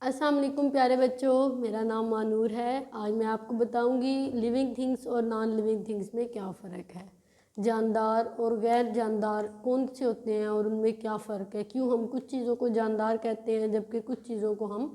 अस्सलाम वालेकुम प्यारे बच्चों, मेरा नाम मानूर है। आज मैं आपको बताऊंगी लिविंग थिंग्स और नॉन लिविंग थिंग्स में क्या फ़र्क है। जानदार और गैर जानदार कौन से होते हैं और उनमें क्या फ़र्क है। क्यों हम कुछ चीज़ों को जानदार कहते हैं जबकि कुछ चीज़ों को हम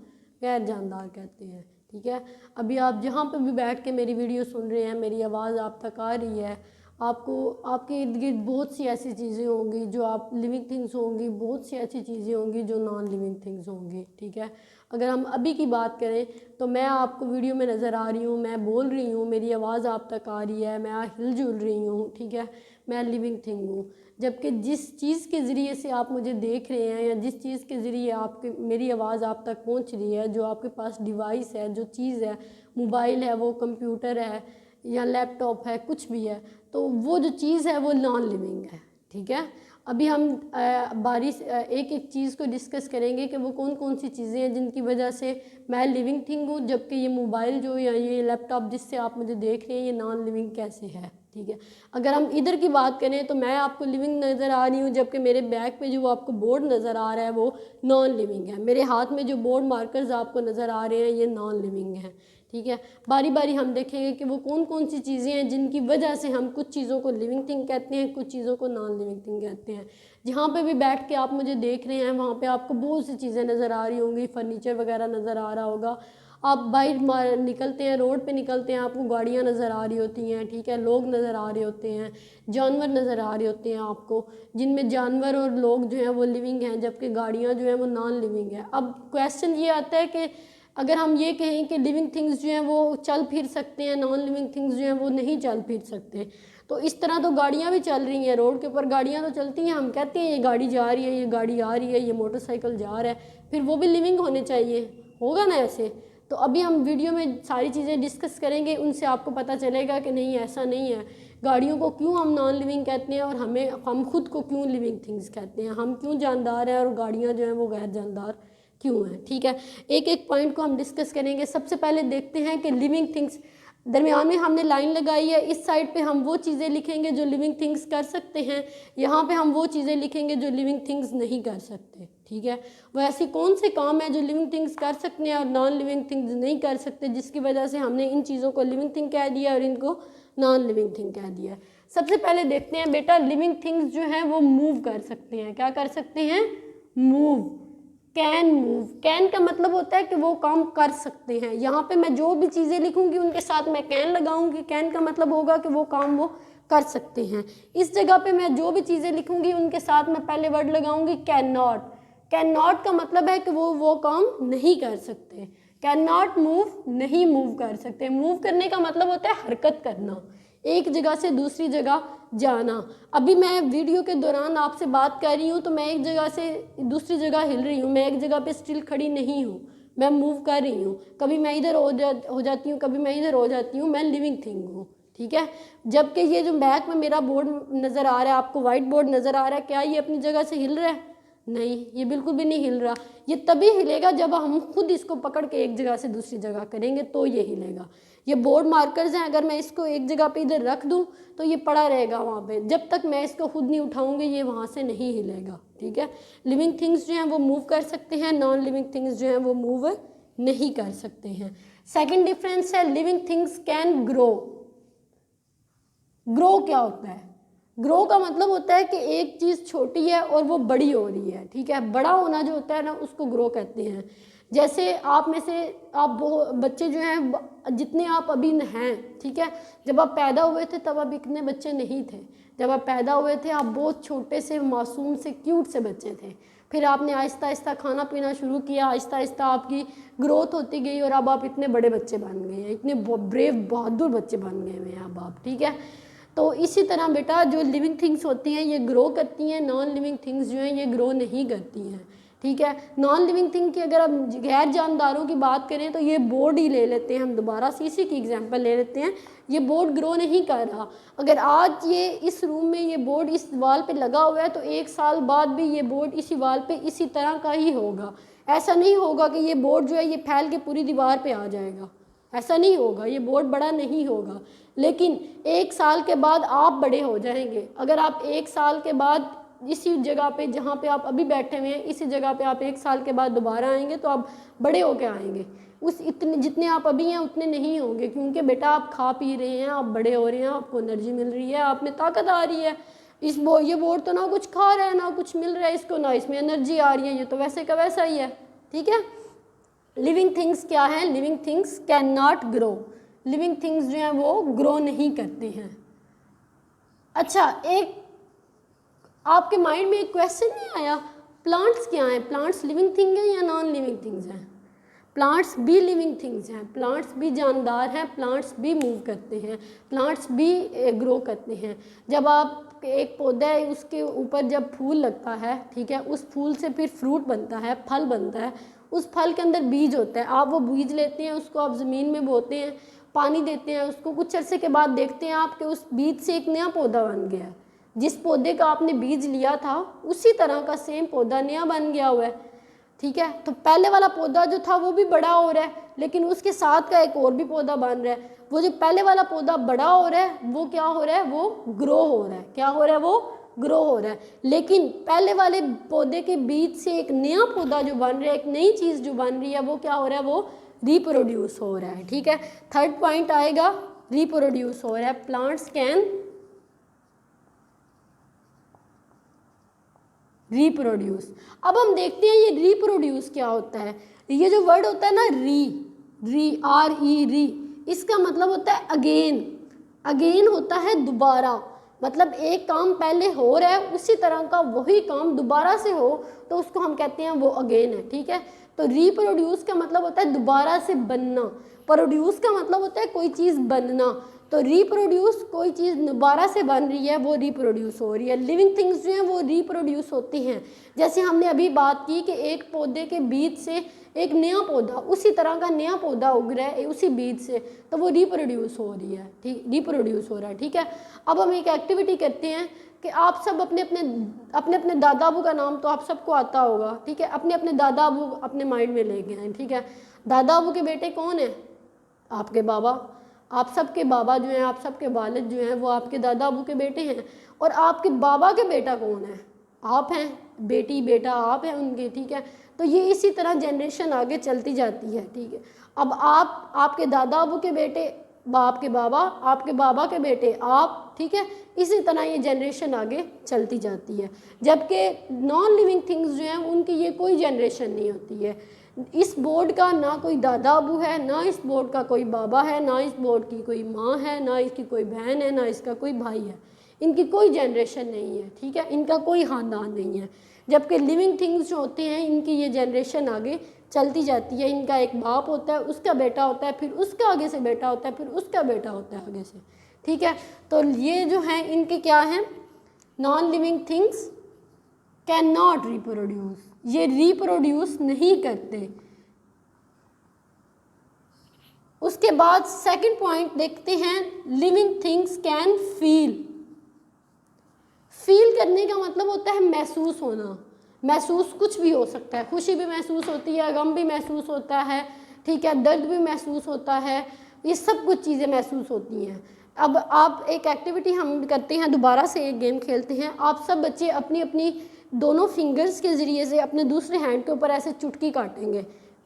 गैर जानदार कहते हैं। ठीक है, अभी आप जहाँ पर भी बैठ के मेरी वीडियो सुन रहे हैं, मेरी आवाज़ आप तक आ रही है। आपको आपके इर्द गिर्द बहुत सी ऐसी चीज़ें होंगी जो आप लिविंग थिंग्स होंगी, बहुत सी ऐसी चीज़ें होंगी जो नॉन लिविंग थिंग्स होंगी। ठीक है, अगर हम अभी की बात करें तो मैं आपको वीडियो में नज़र आ रही हूँ, मैं बोल रही हूँ, मेरी आवाज़ आप तक आ रही है, मैं हिल जुल रही हूँ। ठीक है, मैं लिविंग थिंग हूँ। जबकि जिस चीज़ के ज़रिए से आप मुझे देख रहे हैं या जिस चीज़ के ज़रिए आपके मेरी आवाज़ आप तक पहुँच रही है, जो आपके पास डिवाइस है, जो चीज़ है, मोबाइल है, वो कंप्यूटर है या लैपटॉप है, कुछ भी है, तो वो जो चीज़ है वो नॉन लिविंग है। ठीक है, अभी हम एक एक चीज़ को डिस्कस करेंगे कि वो कौन कौन सी चीज़ें हैं जिनकी वजह से मैं लिविंग थिंग हूँ, जबकि ये मोबाइल जो या ये लैपटॉप जिससे आप मुझे देख रहे हैं ये नॉन लिविंग कैसे है। ठीक है, अगर हम इधर की बात करें तो मैं आपको लिविंग नज़र आ रही हूँ, जबकि मेरे बैक पे जो आपको बोर्ड नज़र आ रहा है वो नॉन लिविंग है। मेरे हाथ में जो बोर्ड मार्कर्स आपको नज़र आ रहे हैं ये नॉन लिविंग है। ठीक है, बारी बारी हम देखेंगे कि वो कौन कौन सी चीज़ें हैं जिनकी वजह से हम कुछ चीज़ों को लिविंग थिंग कहते हैं, कुछ चीज़ों को नॉन लिविंग थिंग कहते हैं। जहाँ पे भी बैठ के आप मुझे देख रहे हैं वहाँ पे आपको बहुत सी चीज़ें नज़र आ रही होंगी, फर्नीचर वगैरह नज़र आ रहा होगा। आप बाहर निकलते हैं, रोड पे निकलते हैं, आपको गाड़ियाँ नज़र आ रही होती हैं। ठीक है, लोग नज़र आ रहे होते हैं, जानवर नज़र आ रहे होते हैं आपको, जिनमें जानवर और लोग जो हैं वो लिविंग हैं जबकि गाड़ियाँ जो हैं वो नॉन लिविंग है। अब क्वेश्चन ये आता है कि अगर हम ये कहें कि लिविंग थिंग्स जो हैं वो चल फिर सकते हैं, नॉन लिविंग थिंग्स जो हैं वो नहीं चल फिर सकते, तो इस तरह तो गाड़ियाँ भी चल रही हैं, रोड के ऊपर गाड़ियाँ तो चलती हैं। हम कहते हैं ये गाड़ी जा रही है, ये गाड़ी आ रही है, ये मोटरसाइकिल जा रहा है, फिर वो भी लिविंग होने चाहिए, होगा ना ऐसे। तो अभी हम वीडियो में सारी चीज़ें डिस्कस करेंगे, उनसे आपको पता चलेगा कि नहीं ऐसा नहीं है। गाड़ियों को क्यों हम नॉन लिविंग कहते हैं और हम खुद को क्यों लिविंग थिंग्स कहते हैं, हम क्यों जानदार हैं और गाड़ियाँ जो हैं वो गैर जानदार क्यों हैं। ठीक है, एक एक पॉइंट को हम डिस्कस करेंगे। सबसे पहले देखते हैं कि लिविंग थिंग्स, दरमियान में हमने लाइन लगाई है, इस साइड पे हम वो चीज़ें लिखेंगे जो लिविंग थिंग्स कर सकते हैं, यहाँ पे हम वो चीज़ें लिखेंगे जो लिविंग थिंग्स नहीं कर सकते। ठीक है, वो ऐसी कौन से काम है जो लिविंग थिंग्स कर सकते हैं और नॉन लिविंग थिंग्स नहीं कर सकते, जिसकी वजह से हमने इन चीज़ों को लिविंग थिंग कह दिया और इनको नॉन लिविंग थिंग कह दिया। सबसे पहले देखते हैं बेटा, लिविंग थिंग्स जो हैं वो मूव कर सकते हैं। क्या कर सकते हैं? Move, can move. कैन का मतलब होता है कि वो काम कर सकते हैं। यहाँ पे मैं जो भी चीज़ें लिखूंगी उनके साथ मैं कैन लगाऊंगी, कैन का मतलब होगा कि वो काम वो कर सकते हैं। इस जगह पे मैं जो भी चीज़ें लिखूंगी उनके साथ मैं पहले वर्ड लगाऊंगी कैन नॉट। कैन नॉट का मतलब है कि वो काम नहीं कर सकते। कैन नॉट मूव, नहीं मूव कर सकते। मूव करने का मतलब होता है हरकत करना, एक जगह से दूसरी जगह जाना। अभी मैं वीडियो के दौरान आपसे बात कर रही हूँ तो मैं एक जगह से दूसरी जगह हिल रही हूँ, मैं एक जगह पे स्टिल खड़ी नहीं हूँ, मैं मूव कर रही हूँ। कभी मैं इधर हो जाती हूँ, कभी मैं इधर हो जाती हूँ, मैं लिविंग थिंग हूँ। ठीक है, जबकि ये जो बैक में मेरा बोर्ड नज़र आ रहा है, आपको वाइट बोर्ड नज़र आ रहा है, क्या ये अपनी जगह से हिल रहा है? नहीं, ये बिल्कुल भी नहीं हिल रहा। ये तभी हिलेगा जब हम खुद इसको पकड़ के एक जगह से दूसरी जगह करेंगे तो ये हिलेगा। ये बोर्ड मार्कर्स हैं, अगर मैं इसको एक जगह पे इधर रख दूं तो ये पड़ा रहेगा वहाँ पे, जब तक मैं इसको खुद नहीं उठाऊंगी ये वहाँ से नहीं हिलेगा। ठीक है, लिविंग थिंग्स जो हैं वो मूव कर सकते हैं, नॉन लिविंग थिंग्स जो हैं वो मूव नहीं कर सकते हैं। सेकेंड डिफरेंस है, living things can grow. Grow क्या होता है? ग्रो का मतलब होता है कि एक चीज़ छोटी है और वो बड़ी हो रही है। ठीक है, बड़ा होना जो होता है ना उसको ग्रो कहते हैं। जैसे आप में से आप वो बच्चे जो हैं, जितने आप अभी हैं, ठीक है, जब आप पैदा हुए थे तब आप इतने बच्चे नहीं थे। जब आप पैदा हुए थे आप बहुत छोटे से मासूम से क्यूट से बच्चे थे। फिर आपने आहिस्ता आहिस्ता खाना पीना शुरू किया, आहिस्ता आहिस्ता आपकी ग्रोथ होती गई और अब आप इतने बड़े बच्चे बन गए हैं, इतने ब्रेव बहादुर बच्चे बन गए हुए हैं अब आप। ठीक है, तो इसी तरह बेटा जो लिविंग थिंग्स होती हैं ये ग्रो करती हैं, नॉन लिविंग थिंग्स जो हैं ये ग्रो नहीं करती हैं। ठीक है, नॉन लिविंग थिंग की अगर हम गैर जानदारों की बात करें तो ये बोर्ड ही ले लेते हैं, हम दोबारा से इसी की एग्जांपल ले लेते हैं। ये बोर्ड ग्रो नहीं कर रहा। अगर आज ये इस रूम में ये बोर्ड इस वाल पे लगा हुआ है तो एक साल बाद भी ये बोर्ड इसी वाल पे इसी तरह का ही होगा। ऐसा नहीं होगा कि ये बोर्ड जो है ये फैल के पूरी दीवार पे आ जाएगा, ऐसा नहीं होगा, ये बोर्ड बड़ा नहीं होगा। लेकिन एक साल के बाद आप बड़े हो जाएंगे। अगर आप एक साल के बाद इसी जगह पे जहाँ पे आप अभी बैठे हुए हैं, इसी जगह पे आप 1 साल के बाद दोबारा आएंगे तो आप बड़े होके आएंगे। उस इतने जितने आप अभी हैं उतने नहीं होंगे, क्योंकि बेटा आप खा पी रहे हैं, आप बड़े हो रहे हैं, आपको एनर्जी मिल रही है, आप में ताकत आ रही है। ये बोर्ड तो ना कुछ खा रहा है ना कुछ मिल रहा है इसको, ना इसमें एनर्जी आ रही है, ये तो वैसे का वैसा ही है। ठीक है। लिविंग थिंग्स क्या है? Living things can not grow. Living things जो हैं वो ग्रो नहीं करते हैं। अच्छा, एक आपके माइंड में एक क्वेश्चन नहीं आया, प्लांट्स क्या हैं? प्लांट्स लिविंग थिंग है या नॉन लिविंग थिंग्स हैं? प्लांट्स भी लिविंग थिंग्स हैं, प्लांट्स भी जानदार हैं, प्लांट्स भी मूव करते हैं, प्लांट्स भी ग्रो करते हैं। जब आप एक पौधा है उसके ऊपर जब फूल लगता है, ठीक है, उस फूल से फिर फ्रूट बनता है, फल बनता है, उस फल के अंदर बीज होता है। आप वो बीज लेते हैं, उसको आप ज़मीन में बोते हैं, पानी देते हैं उसको, कुछ अरसे के बाद देखते हैं आप कि उस बीज से एक नया पौधा बन गया है। जिस पौधे का आपने बीज लिया था उसी तरह का सेम पौधा नया बन गया हुआ है। ठीक है। तो पहले वाला पौधा जो था वो भी बड़ा हो रहा है, लेकिन उसके साथ का एक और भी पौधा बन रहा है। वो जो पहले वाला पौधा बड़ा हो रहा है वो क्या हो रहा है? वो ग्रो हो रहा है। क्या हो रहा है? वो ग्रो हो रहा है। लेकिन पहले वाले पौधे के बीज से एक नया पौधा जो बन रहा है, एक नई चीज़ जो बन रही है, वो क्या हो रहा है? वो रिप्रोड्यूस हो रहा है। ठीक है। थर्ड पॉइंट आएगा, रिप्रोड्यूस हो रहा है। Plants can reproduce. अब हम देखते हैं ये रिप्रोड्यूस क्या होता है। ये जो वर्ड होता है ना री री, इसका मतलब होता है अगेन। अगेन होता है दोबारा, मतलब एक काम पहले हो रहा है उसी तरह का वही काम दोबारा से हो तो उसको हम कहते हैं वो अगेन है। ठीक है। तो रिप्रोड्यूस का मतलब होता है दोबारा से बनना, प्रोड्यूस का मतलब होता है कोई चीज़ बनना। तो रिप्रोड्यूस कोई चीज़ दोबारा से बन रही है, वो रिप्रोड्यूस हो रही है। लिविंग थिंग्स जो हैं वो रिप्रोड्यूस होती हैं। जैसे हमने अभी बात की कि एक पौधे के बीज से एक नया पौधा, उसी तरह का नया पौधा उग रहा है उसी बीज से, तो वो रिप्रोड्यूस हो रही है। ठीक, रिप्रोड्यूस हो रहा है। ठीक है। अब हम एक एक्टिविटी करते हैं कि आप सब अपने अपने दादा अबू का नाम तो आप सबको आता होगा। ठीक है। अपने अपने दादा अबू अपने माइंड में लेके आए। ठीक है। दादा अबू के बेटे कौन है? आपके बाबा। आप सबके बाबा जो हैं, आप सबके वालिद जो हैं वो आपके दादा अबू के बेटे हैं। और आपके बाबा के बेटा कौन है? आप हैं, बेटी बेटा आप हैं उनके। ठीक है। तो ये इसी तरह जनरेशन आगे चलती जाती है। ठीक है। अब आप, आपके दादा अबू के बेटे, बाप के बाबा, आपके बाबा के बेटे आप। ठीक है। इसी तरह ये जनरेशन आगे चलती जाती है। जबकि नॉन लिविंग थिंग्स जो हैं उनकी ये कोई जनरेशन नहीं होती है। इस बोर्ड का ना कोई दादा अबू है, ना इस बोर्ड का कोई बाबा है, ना इस बोर्ड की कोई माँ है, ना इसकी कोई बहन है, ना इसका कोई भाई है। इनकी कोई जनरेशन नहीं है। ठीक है। इनका कोई ख़ानदान नहीं है। जबकि लिविंग थिंग्स जो होते हैं इनकी ये जनरेशन आगे चलती जाती है। इनका एक बाप होता है, उसका बेटा होता है, फिर उसका आगे से बेटा होता है, फिर उसका बेटा होता है आगे से। ठीक है। तो ये जो हैं इनके क्या हैं? Non living things can not reproduce, ये रिप्रोड्यूस नहीं करते। उसके बाद सेकंड पॉइंट देखते हैं, living things can feel. Feel करने का मतलब होता है महसूस होना। महसूस कुछ भी हो सकता है, खुशी भी महसूस होती है, गम भी महसूस होता है। ठीक है। दर्द भी महसूस होता है, ये सब कुछ चीज़ें महसूस होती हैं। अब आप एक एक्टिविटी हम करते हैं, दोबारा से एक गेम खेलते हैं। आप सब बच्चे अपनी अपनी दोनों फिंगर्स के ज़रिए से अपने दूसरे हैंड के ऊपर ऐसे चुटकी काटेंगे।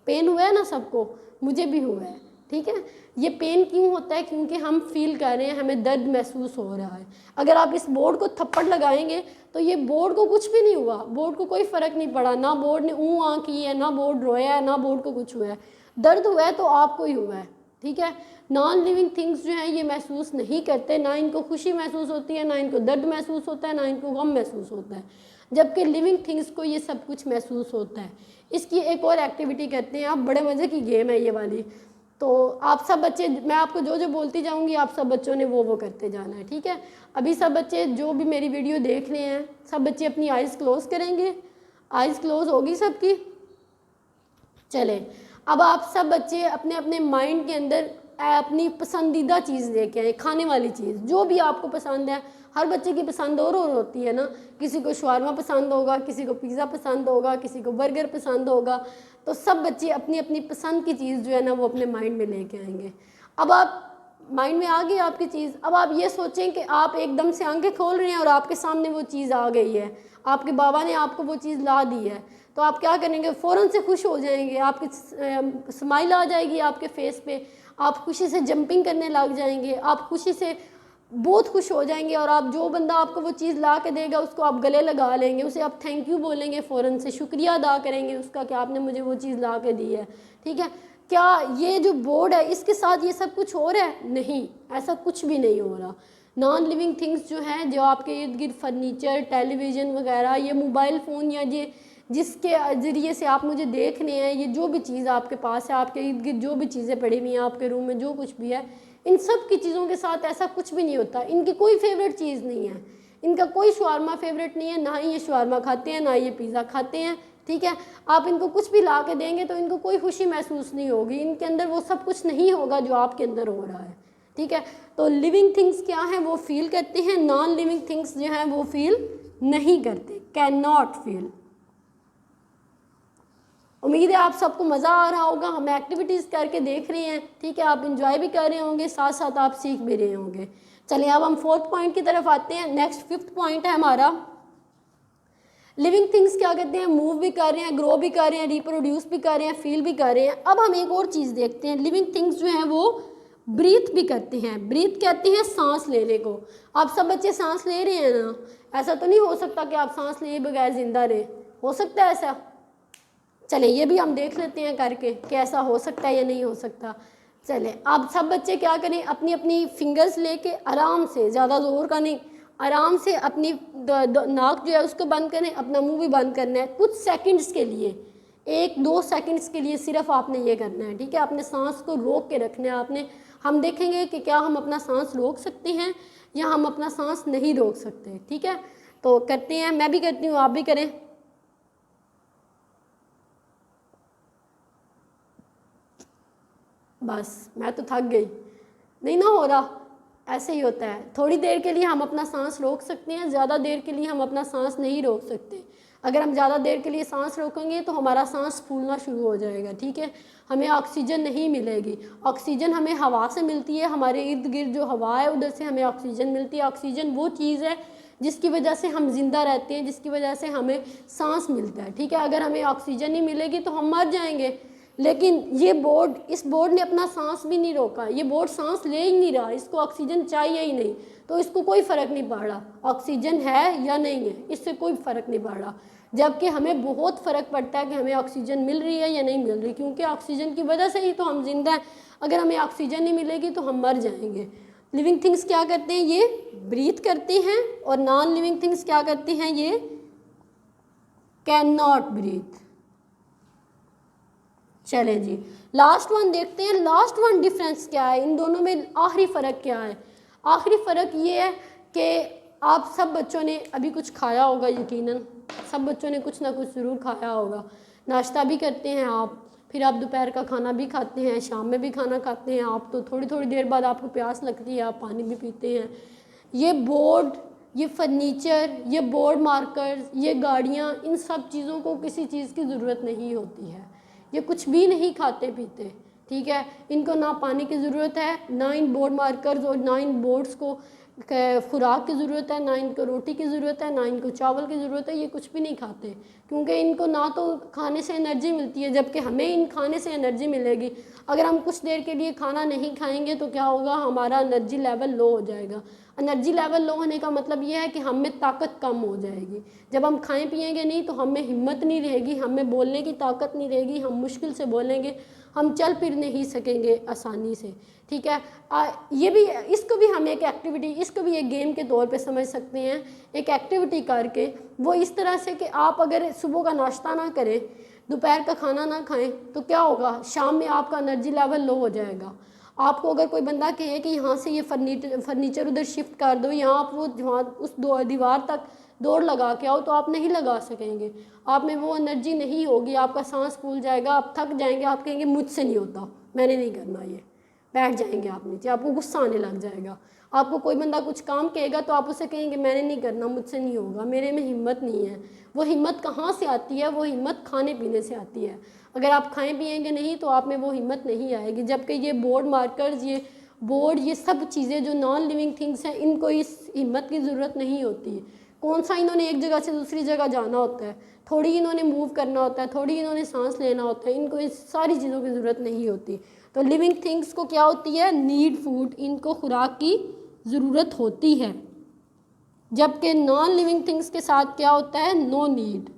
पेन हुआ है ना सबको? मुझे भी हुआ है। ठीक है। ये पेन क्यों होता है? क्योंकि हम फील कर रहे हैं, हमें दर्द महसूस हो रहा है। अगर आप इस बोर्ड को थप्पड़ लगाएंगे तो ये बोर्ड को कुछ भी नहीं हुआ, बोर्ड को कोई फ़र्क नहीं पड़ा, ना बोर्ड ने ऊँ आँ की है, ना बोर्ड रोया है, ना बोर्ड को कुछ हुआ है। दर्द हुआ है तो आपको ही हुआ है। ठीक है। नॉन लिविंग थिंग्स जो हैं ये महसूस नहीं करते, ना इनको खुशी महसूस होती है, ना इनको दर्द महसूस होता है, ना इनको गम महसूस होता है। जबकि लिविंग थिंग्स को ये सब कुछ महसूस होता है। इसकी एक और एक्टिविटी करते हैं आप, बड़े मज़े की गेम है ये वाली। तो आप सब बच्चे, मैं आपको जो जो बोलती जाऊंगी आप सब बच्चों ने वो करते जाना है। ठीक है। अभी सब बच्चे जो भी मेरी वीडियो देख रहे हैं, सब बच्चे अपनी आइज़ क्लोज़ करेंगे। आइज़ क्लोज़ होगी सबकी? चलें, अब आप सब बच्चे अपने अपने माइंड के अंदर अपनी पसंदीदा चीज़ लेके आए, खाने वाली चीज़ जो भी आपको पसंद है। हर बच्चे की पसंद और होती है ना, किसी को शवारमा पसंद होगा, किसी को पिज़्ज़ा पसंद होगा, किसी को बर्गर पसंद होगा। तो सब बच्चे अपनी अपनी पसंद की चीज़ जो है ना वो अपने माइंड में लेके आएंगे। अब आप माइंड में आ गई आपकी चीज़। अब आप ये सोचें कि आप एकदम से आंखें खोल रहे हैं और आपके सामने वो चीज़ आ गई है, आपके बाबा ने आपको वो चीज़ ला दी है, तो आप क्या करेंगे? फ़ौरन से खुश हो जाएंगे, आपकी स्माइल आ जाएगी आपके फेस पे, आप खुशी से जंपिंग करने लग जाएंगे, आप खुशी से बहुत खुश हो जाएंगे, और आप जो बंदा आपको वो चीज़ ला के देगा उसको आप गले लगा लेंगे, उसे आप थैंक यू बोलेंगे, फ़ौरन से शुक्रिया अदा करेंगे उसका कि आपने मुझे वो चीज़ ला के दी है। ठीक है, क्या ये जो बोर्ड है इसके साथ ये सब कुछ हो रहा है? नहीं, ऐसा कुछ भी नहीं हो रहा। नॉन लिविंग थिंग्स जो हैं, जो आपके इर्द गिर्द फर्नीचर, टेलीविज़न वगैरह, ये मोबाइल फ़ोन, या ये जिसके ज़रिए से आप मुझे देख रहे हैं, ये जो भी चीज़ आपके पास है, आपके इर्द गिर्द जो भी चीज़ें पड़ी हुई हैं, आपके रूम में जो कुछ भी है, इन सब की चीज़ों के साथ ऐसा कुछ भी नहीं होता। इनकी कोई फेवरेट चीज़ नहीं है, इनका कोई शवारमा फेवरेट नहीं है, ना ही ये शवारमा खाते हैं, ना ये पिज़्ज़ा खाते हैं। ठीक है, आप इनको कुछ भी ला के देंगे तो इनको कोई खुशी महसूस नहीं होगी, इनके अंदर वो सब कुछ नहीं होगा जो आपके अंदर हो रहा है। ठीक है, तो लिविंग थिंग्स क्या हैं? वो फील करते हैं, नॉन लिविंग थिंग्स जो हैं वो फील नहीं करते, कैन नॉट फील। उम्मीद है आप सबको मज़ा आ रहा होगा, हम एक्टिविटीज़ करके देख रहे हैं। ठीक है, आप इंजॉय भी कर रहे होंगे, साथ साथ आप सीख भी रहे होंगे। चलिए अब हम 4th पॉइंट की तरफ आते हैं। नेक्स्ट 5th पॉइंट है हमारा, लिविंग थिंग्स क्या कहते हैं? मूव भी कर रहे हैं, ग्रो भी कर रहे हैं, रिप्रोड्यूस भी कर रहे हैं, फील भी कर रहे हैं। अब हम एक और चीज़ देखते हैं, लिविंग थिंग्स जो हैं वो ब्रीथ भी करते हैं। ब्रीथ कहते हैं सांस लेने को। आप सब बच्चे सांस ले रहे हैं ना? ऐसा तो नहीं हो सकता कि आप सांस लिए बगैर जिंदा रहे, हो सकता है ऐसा? चले ये भी हम देख लेते हैं करके कि ऐसा हो सकता है या नहीं हो सकता। चले आप सब बच्चे क्या करें, अपनी अपनी फिंगर्स लेके आराम से, ज़्यादा ज़ोर का नहीं, आराम से अपनी नाक जो है उसको बंद करें, अपना मुंह भी बंद करना है कुछ सेकंड्स के लिए, 1-2 सेकंड्स के लिए सिर्फ आपने ये करना है। ठीक है, अपने सांस को रोक के रखना है आपने। हम देखेंगे कि क्या हम अपना सांस रोक सकते हैं या हम अपना सांस नहीं रोक सकते। ठीक है, तो करते हैं, मैं भी करती हूँ, आप भी करें। बस मैं तो थक गई, नहीं ना हो रहा, ऐसे ही होता है। थोड़ी देर के लिए हम अपना सांस रोक सकते हैं, ज़्यादा देर के लिए हम अपना सांस नहीं रोक सकते। अगर हम ज़्यादा देर के लिए सांस रोकेंगे तो हमारा सांस फूलना शुरू हो जाएगा। ठीक है, हमें ऑक्सीजन नहीं मिलेगी। ऑक्सीजन हमें हवा से मिलती है, हमारे इर्द गिर्द जो हवा है उधर से हमें ऑक्सीजन मिलती है। ऑक्सीजन वो चीज़ है जिसकी वजह से हम जिंदा रहते हैं, जिसकी वजह से हमें सांस मिलता है। ठीक है, अगर हमें ऑक्सीजन नहीं मिलेगी तो हम मर जाएंगे। लेकिन ये बोर्ड, इस बोर्ड ने अपना सांस भी नहीं रोका, ये बोर्ड सांस ले ही नहीं रहा, इसको ऑक्सीजन चाहिए ही नहीं, तो इसको कोई फ़र्क नहीं पड़ रहा ऑक्सीजन है या नहीं है, इससे कोई फ़र्क नहीं पड़ रहा। जबकि हमें बहुत फ़र्क पड़ता है कि हमें ऑक्सीजन मिल रही है या नहीं मिल रही, क्योंकि ऑक्सीजन की वजह से ही तो हम जिंदा हैं। अगर हमें ऑक्सीजन नहीं मिलेगी तो हम मर जाएंगे। लिविंग थिंग्स क्या करते हैं? ये ब्रीथ करते हैं, और नॉन लिविंग थिंग्स क्या करते हैं? ये कैन नॉट ब्रीथ। चलें जी, लास्ट वन देखते हैं। लास्ट वन डिफरेंस क्या है इन दोनों में, आखिरी फ़र्क क्या है? आखिरी फ़र्क ये है कि आप सब बच्चों ने अभी कुछ खाया होगा, यकीनन सब बच्चों ने कुछ ना कुछ ज़रूर खाया होगा। नाश्ता भी करते हैं आप, फिर आप दोपहर का खाना भी खाते हैं, शाम में भी खाना खाते हैं आप, तो थोड़ी थोड़ी देर बाद आपको प्यास लगती है, आप पानी भी पीते हैं। ये बोर्ड, ये फर्नीचर, ये बोर्ड मार्कर्स, ये गाड़ियाँ, इन सब चीज़ों को किसी चीज़ की ज़रूरत नहीं होती है। ये कुछ भी नहीं खाते पीते। ठीक है, इनको ना पानी की ज़रूरत है, ना इन बोर्ड मार्कर्स और ना इन बोर्ड्स को खुराक की ज़रूरत है, ना इनको रोटी की ज़रूरत है, ना इनको चावल की ज़रूरत है। ये कुछ भी नहीं खाते, क्योंकि इनको ना तो खाने से एनर्जी मिलती है, जबकि हमें इन खाने से एनर्जी मिलेगी। अगर हम कुछ देर के लिए खाना नहीं खाएंगे तो क्या होगा? हमारा एनर्जी लेवल लो हो जाएगा। एनर्जी लेवल लो होने का मतलब ये है कि हम में ताकत कम हो जाएगी। जब हम खाएं पिएंगे नहीं तो हम में हिम्मत नहीं रहेगी, हम में बोलने की ताकत नहीं रहेगी, हम मुश्किल से बोलेंगे, हम चल फिर नहीं सकेंगे आसानी से। ठीक है, ये भी, इसको भी हम एक एक्टिविटी, इसको भी एक गेम के तौर पे समझ सकते हैं। एक एक्टिविटी करके वो इस तरह से कि आप अगर सुबह का नाश्ता ना करें, दोपहर का खाना ना खाएं, तो क्या होगा? शाम में आपका एनर्जी लेवल लो हो जाएगा। आपको अगर कोई बंदा कहे कि यहाँ से ये फर्नीचर उधर शिफ्ट कर दो, यहाँ आप वो वहाँ उस दीवार तक दौड़ लगा के आओ, तो आप नहीं लगा सकेंगे। आप में वो एनर्जी नहीं होगी, आपका सांस फूल जाएगा, आप थक जाएंगे, आप कहेंगे मुझसे नहीं होता, मैंने नहीं करना ये, बैठ जाएंगे आप नीचे, आपको गुस्सा आने लग जाएगा। आपको कोई बंदा कुछ काम कहेगा तो आप उसे कहेंगे मैंने नहीं करना, मुझसे नहीं होगा, मेरे में हिम्मत नहीं है। वो हिम्मत कहाँ से आती है? वो हिम्मत खाने पीने से आती है। अगर आप खाएं पिएंगे नहीं तो आप में वो हिम्मत नहीं आएगी। जबकि ये बोर्ड मार्कर्स, ये बोर्ड, ये सब चीज़ें जो नॉन लिविंग थिंग्स हैं, इनको इस हिम्मत की ज़रूरत नहीं होती है। कौन सा इन्होंने एक जगह से दूसरी जगह जाना होता है, थोड़ी इन्होंने मूव करना होता है, थोड़ी इन्होंने सांस लेना होता है, इनको इस सारी चीज़ों की ज़रूरत नहीं होती। तो लिविंग थिंग्स को क्या होती है, नीड फूड, इनको खुराक की ज़रूरत होती है, जबकि नॉन लिविंग थिंग्स के साथ क्या होता है, नो नीड,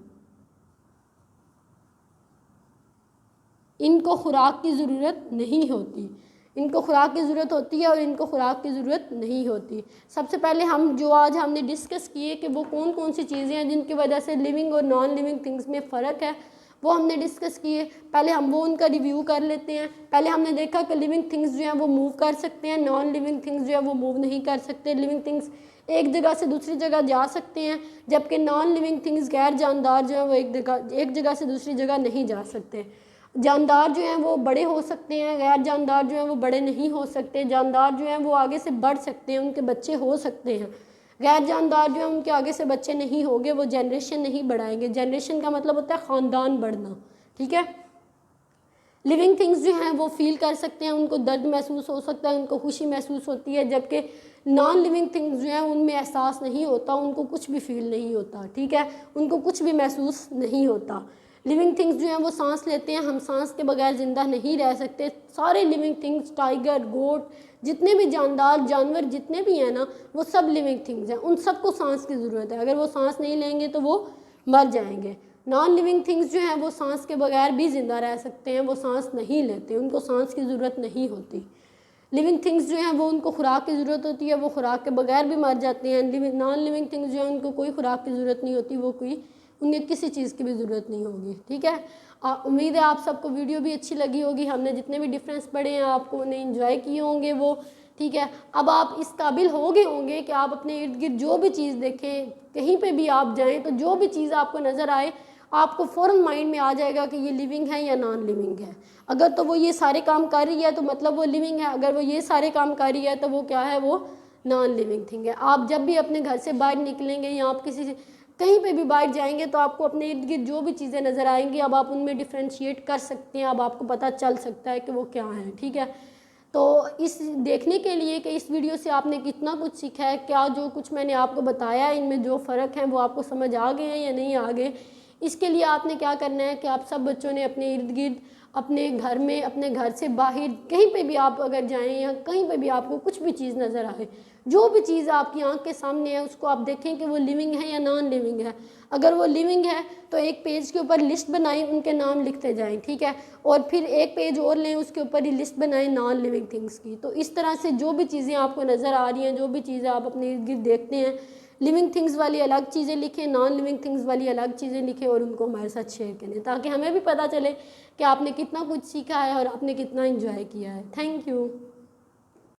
इनको खुराक की ज़रूरत नहीं होती। इनको खुराक की ज़रूरत होती है और इनको खुराक की ज़रूरत नहीं होती। सबसे पहले हम जो आज हमने डिस्कस किए कि वो कौन कौन सी चीज़ें हैं जिनकी वजह से लिविंग और नॉन लिविंग थिंग्स में फ़र्क है, वो हमने डिस्कस किए। पहले हम वो उनका रिव्यू कर लेते हैं। पहले हमने देखा कि लिविंग थिंग्स जो हैं वो मूव कर सकते हैं, नॉन लिविंग थिंग्स जो है वो मूव नहीं कर सकते। लिविंग थिंग्स एक जगह से दूसरी जगह जा सकते हैं, जबकि नॉन लिविंग थिंग्स गैर जानदार जो हैं वो एक जगह से दूसरी जगह नहीं जा सकते। जानदार जो हैं वो बड़े हो सकते हैं, गैर जानदार जो हैं वो बड़े नहीं हो सकते। जानदार जो हैं वो आगे से बढ़ सकते हैं, उनके बच्चे हो सकते हैं। गैर जानदार जो हैं उनके आगे से बच्चे नहीं होंगे, वो जनरेशन नहीं बढ़ाएंगे। जनरेशन का मतलब होता है ख़ानदान बढ़ना, ठीक है। लिविंग थिंग्स जो हैं वो फील कर सकते हैं, उनको दर्द महसूस हो सकता है, उनको खुशी महसूस होती है, जबकि नॉन लिविंग थिंग्स जो हैं उनमें एहसास नहीं होता, उनको कुछ भी फील नहीं होता, ठीक है, उनको कुछ भी महसूस नहीं होता। लिविंग थिंग्स जो हैं वो सांस लेते हैं, हम सांस के बगैर ज़िंदा नहीं रह सकते। सारे लिविंग थिंग्स, टाइगर, गोट, जितने भी जानदार जानवर जितने भी हैं ना, वो सब लिविंग थिंग्स हैं, उन सबको सांस की ज़रूरत है। अगर वो सांस नहीं लेंगे तो वो मर जाएंगे। नॉन लिविंग थिंग्स जो हैं वो सांस के बगैर भी ज़िंदा रह सकते हैं, वो सांस नहीं लेते, उनको सांस की ज़रूरत नहीं होती। लिविंग थिंग्स जो हैं वो उनको खुराक की ज़रूरत होती है, वो खुराक के बगैर भी मर जाते हैं। नॉन लिविंग थिंग्स जो हैं उनको कोई खुराक की ज़रूरत नहीं होती, वो कोई उन्हें किसी चीज़ की भी ज़रूरत नहीं होगी, ठीक है। उम्मीद है आप सबको वीडियो भी अच्छी लगी होगी। हमने जितने भी डिफरेंस पढ़े हैं आपको उन्हें इंजॉय किए होंगे वो, ठीक है। अब आप इस काबिल हो गए होंगे कि आप अपने इर्द गिर्द जो भी चीज़ देखें, कहीं पे भी आप जाएं, तो जो भी चीज़ आपको नज़र आए आपको फ़ौरन माइंड में आ जाएगा कि ये लिविंग है या नॉन लिविंग है। अगर तो वो ये सारे काम कर रही है तो मतलब वो लिविंग है, अगर वो ये सारे काम कर रही है तो वो क्या है, वो नॉन लिविंग थिंग है। आप जब भी अपने घर से बाहर निकलेंगे या आप कहीं पे भी बाहर जाएंगे तो आपको अपने इर्द गिर्द जो भी चीज़ें नज़र आएंगी, अब आप उनमें डिफ्रेंशिएट कर सकते हैं, अब आपको पता चल सकता है कि वो क्या है, ठीक है। तो इस देखने के लिए कि इस वीडियो से आपने कितना कुछ सीखा है, क्या जो कुछ मैंने आपको बताया है इनमें जो फ़र्क है वो आपको समझ आ गए हैं या नहीं आ गए, इसके लिए आपने क्या करना है कि आप सब बच्चों ने अपने इर्द गिर्द, अपने घर में, अपने घर से बाहर कहीं पे भी आप अगर जाएं या कहीं पे भी आपको कुछ भी चीज़ नज़र आए, जो भी चीज़ आपकी आंख के सामने है उसको आप देखें कि वो लिविंग है या नॉन लिविंग है। अगर वो लिविंग है तो एक पेज के ऊपर लिस्ट बनाएं, उनके नाम लिखते जाएं, ठीक है। और फिर एक पेज और लें, उसके ऊपर ही लिस्ट बनाएं नॉन लिविंग थिंग्स की। तो इस तरह से जो भी चीज़ें आपको नज़र आ रही हैं, जो भी चीज़ें आप अपने इर्द गिर्द देखते हैं, लिविंग थिंग्स वाली अलग चीज़ें लिखें, नॉन लिविंग थिंग्स वाली अलग चीज़ें लिखें और उनको हमारे साथ शेयर करें, ताकि हमें भी पता चले कि आपने कितना कुछ सीखा है और आपने कितना एंजॉय किया है। Thank you.